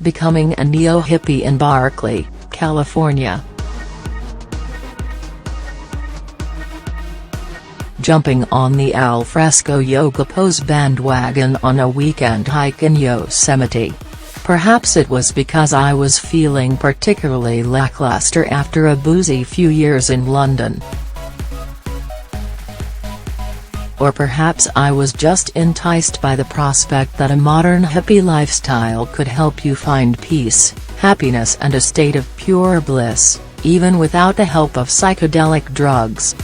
becoming a neo-hippie in Berkeley, California. Jumping on the alfresco yoga pose bandwagon on a weekend hike in Yosemite. Perhaps it was because I was feeling particularly lackluster after a boozy few years in London. Or perhaps I was just enticed by the prospect that a modern hippie lifestyle could help you find peace, happiness and a state of pure bliss, even without the help of psychedelic drugs.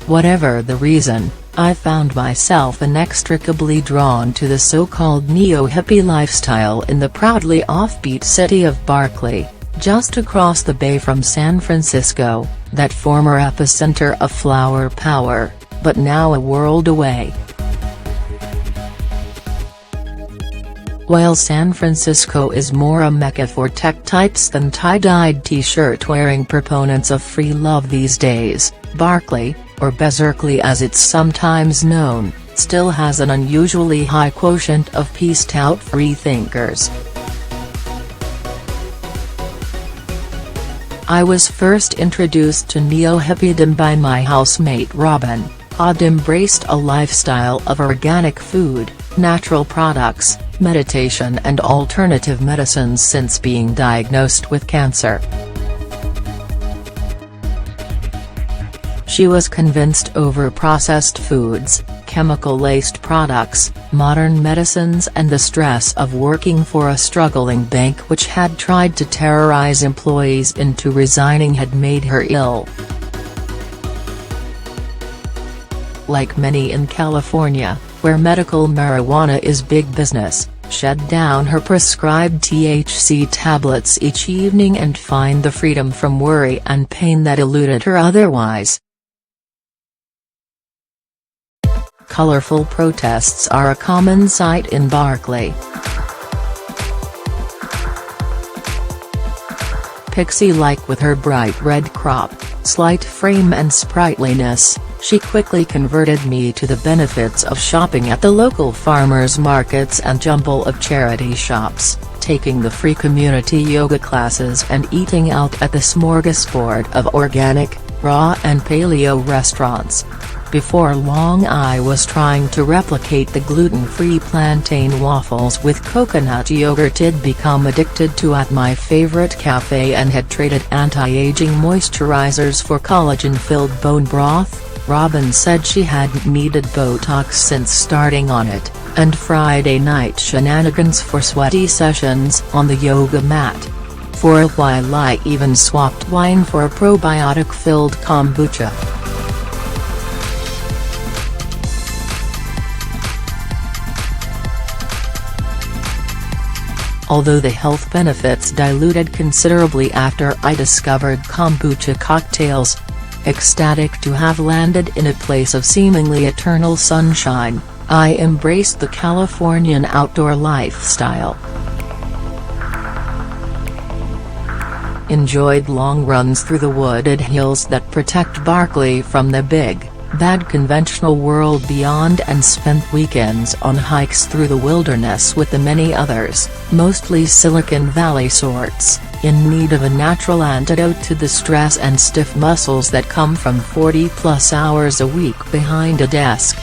Whatever the reason, I found myself inextricably drawn to the so-called neo-hippie lifestyle in the proudly offbeat city of Berkeley, just across the bay from San Francisco, that former epicenter of flower power, but now a world away. While San Francisco is more a mecca for tech types than tie-dyed t-shirt-wearing proponents of free love these days, Berkeley, or Berkeley as it's sometimes known, still has an unusually high quotient of peaced-out freethinkers. I was first introduced to neo-hippiedom by my housemate Robin, who'd embraced a lifestyle of organic food, natural products, meditation and alternative medicines since being diagnosed with cancer. She was convinced over-processed foods, chemical-laced products, modern medicines and the stress of working for a struggling bank which had tried to terrorize employees into resigning had made her ill. Like many in California, where medical marijuana is big business, shed down her prescribed THC tablets each evening and find the freedom from worry and pain that eluded her otherwise. Colorful protests are a common sight in Berkeley. Pixie-like with her bright red crop, slight frame and sprightliness, she quickly converted me to the benefits of shopping at the local farmers markets and jumble of charity shops, taking the free community yoga classes and eating out at the smorgasbord of organic, raw and paleo restaurants. Before long I was trying to replicate the gluten-free plantain waffles with coconut yogurt I'd become addicted to at my favorite cafe and had traded anti-aging moisturizers for collagen-filled bone broth. Robin said she hadn't needed Botox since starting on it, and Friday night shenanigans for sweaty sessions on the yoga mat. For a while I even swapped wine for a probiotic-filled kombucha. Although the health benefits diluted considerably after I discovered kombucha cocktails. Ecstatic to have landed in a place of seemingly eternal sunshine, I embraced the Californian outdoor lifestyle. Enjoyed long runs through the wooded hills that protect Berkeley from the big, bad conventional world beyond and spent weekends on hikes through the wilderness with the many others, mostly Silicon Valley sorts, in need of a natural antidote to the stress and stiff muscles that come from 40-plus hours a week behind a desk.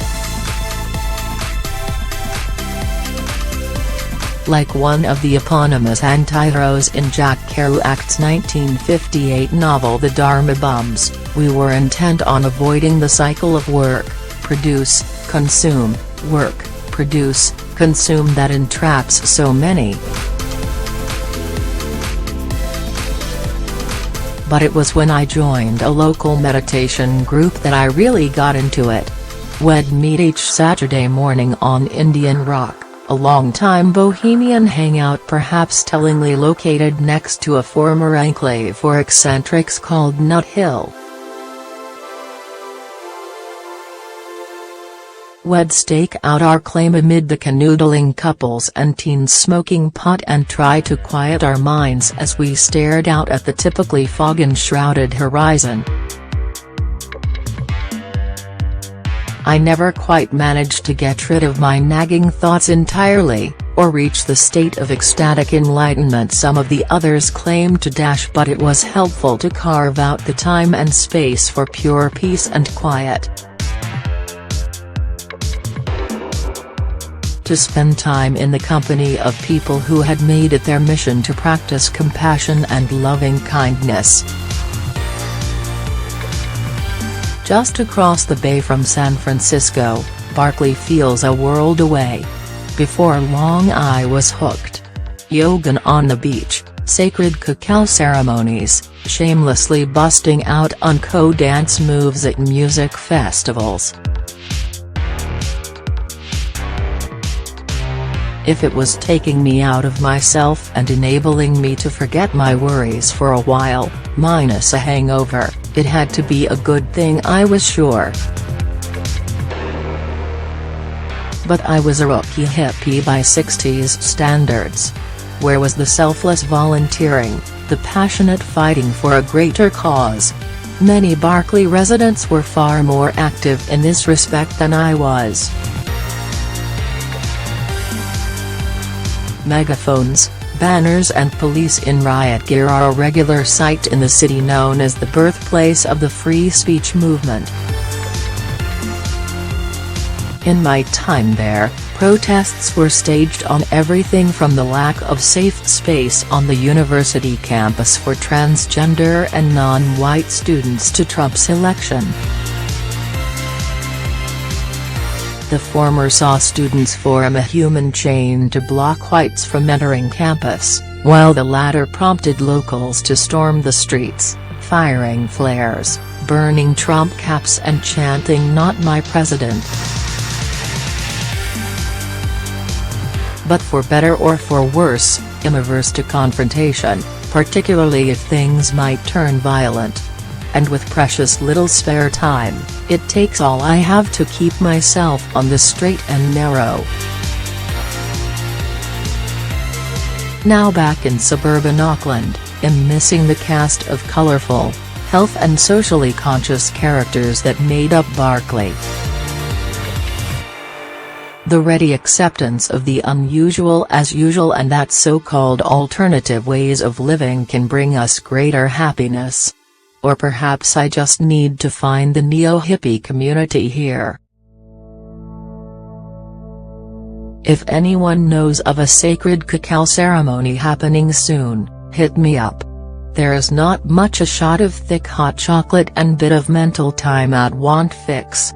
Like one of the eponymous anti-heroes in Jack Kerouac's 1958 novel The Dharma Bums, we were intent on avoiding the cycle of work, produce, consume, work, produce, consume that entraps so many. But it was when I joined a local meditation group that I really got into it. We'd meet each Saturday morning on Indian Rock, a long-time bohemian hangout perhaps tellingly located next to a former enclave for eccentrics called Nut Hill. We'd stake out our claim amid the canoodling couples and teens smoking pot and try to quiet our minds as we stared out at the typically fog-enshrouded horizon. I never quite managed to get rid of my nagging thoughts entirely, or reach the state of ecstatic enlightenment some of the others claim to dash, but it was helpful to carve out the time and space for pure peace and quiet. To spend time in the company of people who had made it their mission to practice compassion and loving kindness. Just across the bay from San Francisco, Berkeley feels a world away. Before long I was hooked. Yoga on the beach, sacred cacao ceremonies, shamelessly busting out unco dance moves at music festivals. If it was taking me out of myself and enabling me to forget my worries for a while, minus a hangover, it had to be a good thing, I was sure. But I was a rookie hippie by 60s standards. Where was the selfless volunteering, the passionate fighting for a greater cause? Many Berkeley residents were far more active in this respect than I was. Megaphones, banners and police in riot gear are a regular sight in the city known as the birthplace of the free speech movement. In my time there, protests were staged on everything from the lack of safe space on the university campus for transgender and non-white students to Trump's election. The former saw students form a human chain to block whites from entering campus, while the latter prompted locals to storm the streets, firing flares, burning Trump caps and chanting "Not my president." But for better or for worse, I'm averse to confrontation, particularly if things might turn violent. And with precious little spare time, it takes all I have to keep myself on the straight and narrow. Now back in suburban Auckland, I'm missing the cast of colourful, health and socially conscious characters that made up Berkeley. The ready acceptance of the unusual as usual and that so-called alternative ways of living can bring us greater happiness. Or perhaps I just need to find the neo-hippie community here. If anyone knows of a sacred cacao ceremony happening soon, hit me up. There is not much, a shot of thick hot chocolate and bit of mental timeout won't fix.